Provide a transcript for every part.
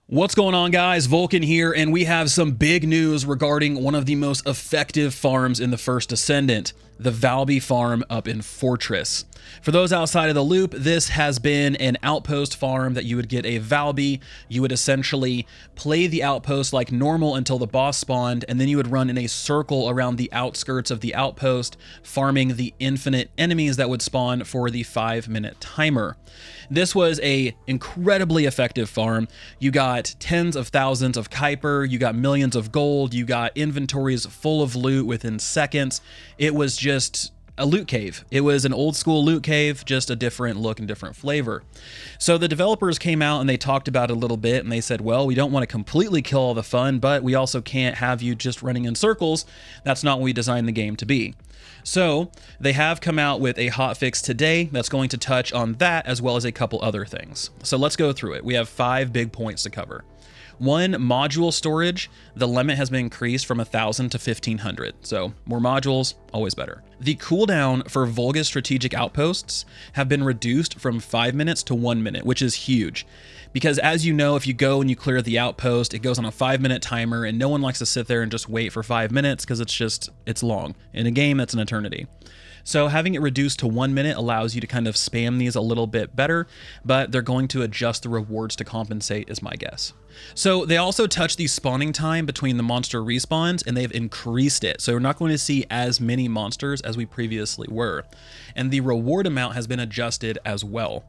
What's going on, guys? Vulkan here, and we have some big news regarding one of the most effective farms in the first Descendant, the Valby farm up in Fortress. For those outside of the loop, this has been an outpost farm that you would get a Valby. You would essentially play the outpost like normal until the boss spawned, and then you would run in a circle around the outskirts of the outpost, farming the infinite enemies that would spawn for the 5-minute timer. This was a incredibly effective farm. You got tens of thousands of Kuiper, you got millions of gold, you got inventories full of loot within seconds. It was just a loot cave. It was an old school loot cave, just a different look and different flavor. So the developers came out and they talked about it a little bit, and they said, well, we don't want to completely kill all the fun, but we also can't have you just running in circles. That's not what we designed the game to be. So they have come out with a hotfix today that's going to touch on that as well as a couple other things. So let's go through it. We have 5 big points to cover. 1, module storage. The limit has been increased from 1,000 to 1,500. So more modules, always better. The cooldown for Vulkan strategic outposts have been reduced from 5 minutes to 1 minute, which is huge. Because as you know, if you go and you clear the outpost, it goes on a 5-minute timer, and no one likes to sit there and just wait for 5 minutes because it's long. In a game, that's an eternity. So having it reduced to 1 minute allows you to kind of spam these a little bit better, but they're going to adjust the rewards to compensate is my guess. So they also touched the spawning time between the monster respawns, and they've increased it. So we're not going to see as many monsters as we previously were. And the reward amount has been adjusted as well.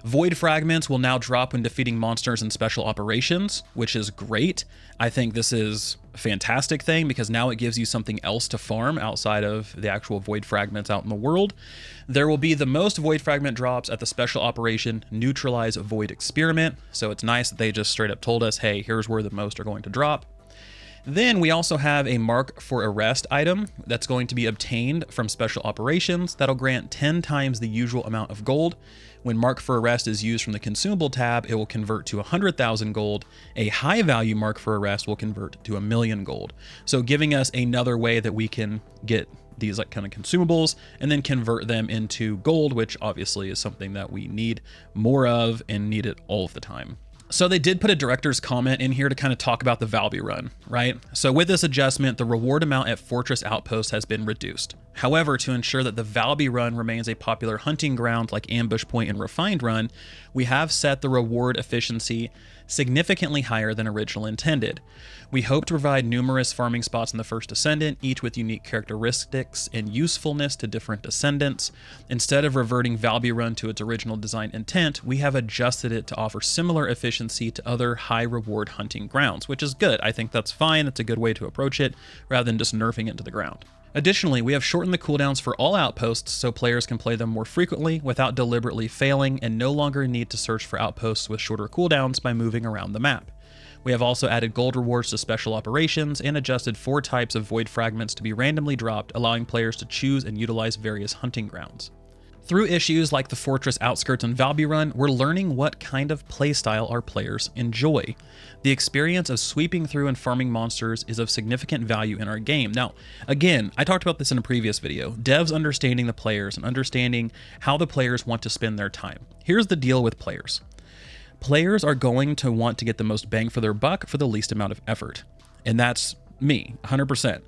Void fragments will now drop when defeating monsters in special operations, which is great. I think this is a fantastic thing because now it gives you something else to farm outside of the actual void fragments out in the world. There will be the most void fragment drops at the special operation neutralize void experiment. So it's nice that they just straight up told us, hey, here's where the most are going to drop. Then we also have a mark for arrest item that's going to be obtained from special operations that'll grant 10 times the usual amount of gold. When mark for arrest is used from the consumable tab, it will convert to 100,000 gold. A high value mark for arrest will convert to 1,000,000 gold. So giving us another way that we can get these like kind of consumables and then convert them into gold, which obviously is something that we need more of and need it all of the time. So they did put a director's comment in here to kind of talk about the Valby run, right? So with this adjustment, the reward amount at Fortress Outpost has been reduced. However, to ensure that the Valby run remains a popular hunting ground like Ambush Point and Refined Run, we have set the reward efficiency significantly higher than original intended. We hope to provide numerous farming spots in the first Descendant, each with unique characteristics and usefulness to different Descendants. Instead of reverting Valby Run to its original design intent, we have adjusted it to offer similar efficiency to other high reward hunting grounds, which is good. I think that's fine. It's a good way to approach it rather than just nerfing it to the ground. Additionally, we have shortened the cooldowns for all outposts so players can play them more frequently without deliberately failing and no longer need to search for outposts with shorter cooldowns by moving around the map. We have also added gold rewards to special operations and adjusted 4 types of void fragments to be randomly dropped, allowing players to choose and utilize various hunting grounds. Through issues like the Fortress Outskirts and Valby Run, we're learning what kind of playstyle our players enjoy. The experience of sweeping through and farming monsters is of significant value in our game. Now, again, I talked about this in a previous video, devs understanding the players and understanding how the players want to spend their time. Here's the deal with players. Players are going to want to get the most bang for their buck for the least amount of effort. And that's me, 100%.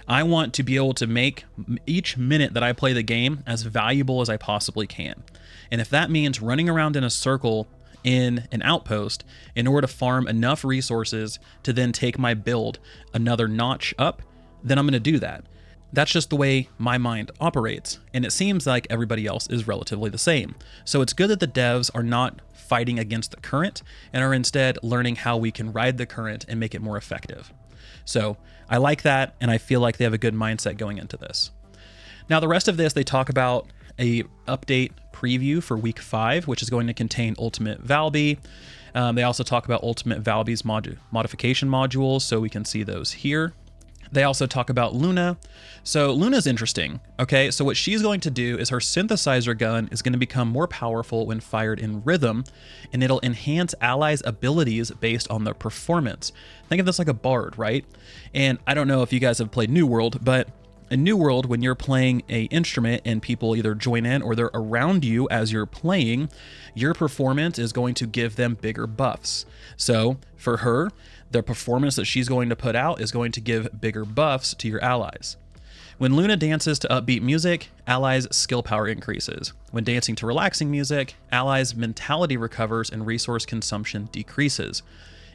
I want to be able to make each minute that I play the game as valuable as I possibly can. And if that means running around in a circle in an outpost in order to farm enough resources to then take my build another notch up, then I'm going to do that. That's just the way my mind operates. And it seems like everybody else is relatively the same. So it's good that the devs are not fighting against the current and are instead learning how we can ride the current and make it more effective. So I like that, and I feel like they have a good mindset going into this. Now, the rest of this, they talk about a update preview for week 5, which is going to contain Ultimate Valby. They also talk about Ultimate Valby's modification modules, so we can see those here. They also talk about Luna. So Luna's interesting, okay? So what she's going to do is her synthesizer gun is going to become more powerful when fired in rhythm, and it'll enhance allies' abilities based on their performance. Think of this like a bard, right? And I don't know if you guys have played New World, but in New World, when you're playing a instrument and people either join in or they're around you as you're playing, your performance is going to give them bigger buffs. So for her, the performance that she's going to put out is going to give bigger buffs to your allies. When Luna dances to upbeat music, allies' skill power increases. When dancing to relaxing music, allies' mentality recovers and resource consumption decreases.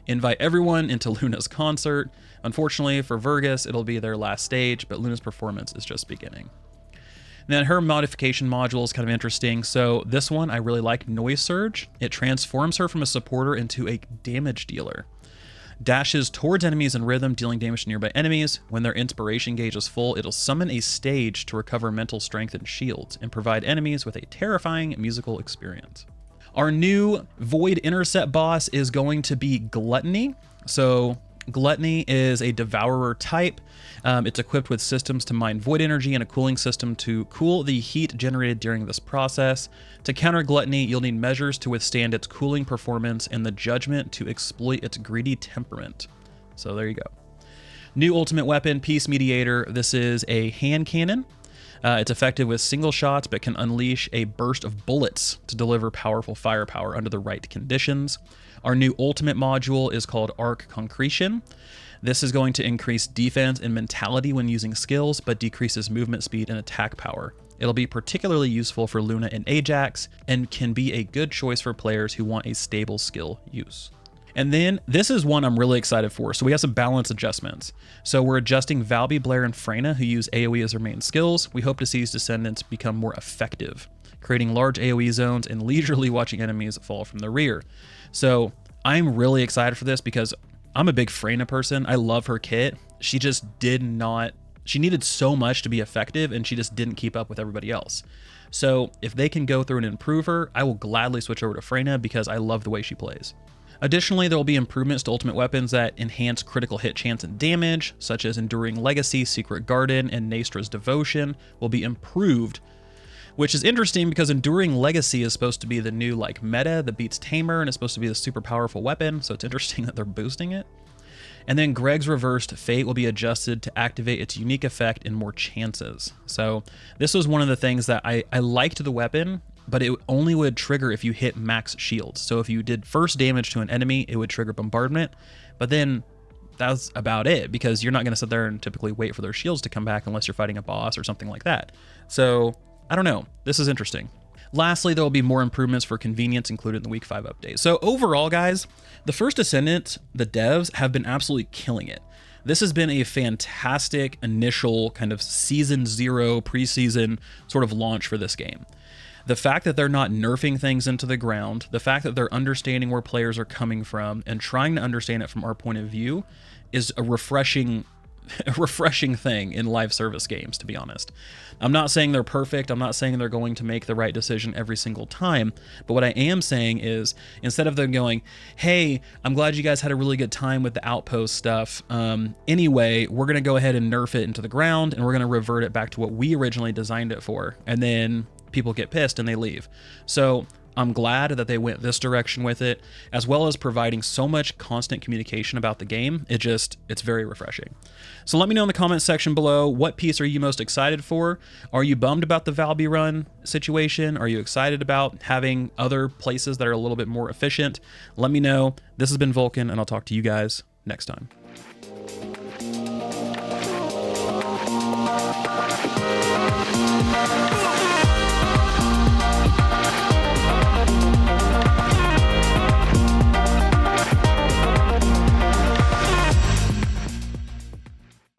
Invite everyone into Luna's concert. Unfortunately for Vergus, it'll be their last stage, but Luna's performance is just beginning. Then her modification module is kind of interesting. So this one, I really like Noise Surge. It transforms her from a supporter into a damage dealer. Dashes towards enemies in rhythm, dealing damage to nearby enemies. When their inspiration gauge is full, it'll summon a stage to recover mental strength and shields and provide enemies with a terrifying musical experience. Our new Void Intercept boss is going to be Gluttony. So Gluttony is a Devourer type. It's equipped with systems to mine void energy and a cooling system to cool the heat generated during this process. To counter Gluttony, you'll need measures to withstand its cooling performance and the judgment to exploit its greedy temperament. So there you go. New ultimate weapon, Peace Mediator. This is a hand cannon. It's effective with single shots, but can unleash a burst of bullets to deliver powerful firepower under the right conditions. Our new ultimate module is called Arc Concretion. This is going to increase defense and mentality when using skills, but decreases movement speed and attack power. It'll be particularly useful for Luna and Ajax, and can be a good choice for players who want a stable skill use. And then this is one I'm really excited for. So we have some balance adjustments. So we're adjusting Valby, Blair, and Freyna, who use AoE as their main skills. We hope to see these Descendants become more effective, creating large AoE zones and leisurely watching enemies fall from the rear. So I'm really excited for this because I'm a big Freyna person. I love her kit. She just she needed so much to be effective, and she just didn't keep up with everybody else. So if they can go through and improve her, I will gladly switch over to Freyna because I love the way she plays. Additionally, there will be improvements to ultimate weapons that enhance critical hit chance and damage, such as Enduring Legacy, Secret Garden, and Naestra's Devotion will be improved, which is interesting because Enduring Legacy is supposed to be the new meta that beats Tamer, and it's supposed to be the super powerful weapon, so it's interesting that they're boosting it. And then Greg's Reversed Fate will be adjusted to activate its unique effect in more chances. So this was one of the things that I liked the weapon, but it only would trigger if you hit max shields. So if you did first damage to an enemy, it would trigger bombardment, but then that's about it, because you're not going to sit there and typically wait for their shields to come back unless you're fighting a boss or something like that. So I don't know. This is interesting. Lastly, there will be more improvements for convenience included in the Week 5 update. So overall, guys, the first Descendant, the devs have been absolutely killing it. This has been a fantastic initial kind of Season 0 preseason sort of launch for this game. The fact that they're not nerfing things into the ground, the fact that they're understanding where players are coming from and trying to understand it from our point of view is a refreshing thing in live service games, to be honest. I'm not saying they're perfect. I'm not saying they're going to make the right decision every single time. But what I am saying is, instead of them going, hey, I'm glad you guys had a really good time with the Outpost stuff. Anyway, we're going to go ahead and nerf it into the ground, and we're going to revert it back to what we originally designed it for. And then people get pissed and they leave. So I'm glad that they went this direction with it, as well as providing so much constant communication about the game. It's very refreshing. So let me know in the comments section below, what piece are you most excited for? Are you bummed about the Valby run situation? Are you excited about having other places that are a little bit more efficient? Let me know. This has been Vulkan, and I'll talk to you guys next time.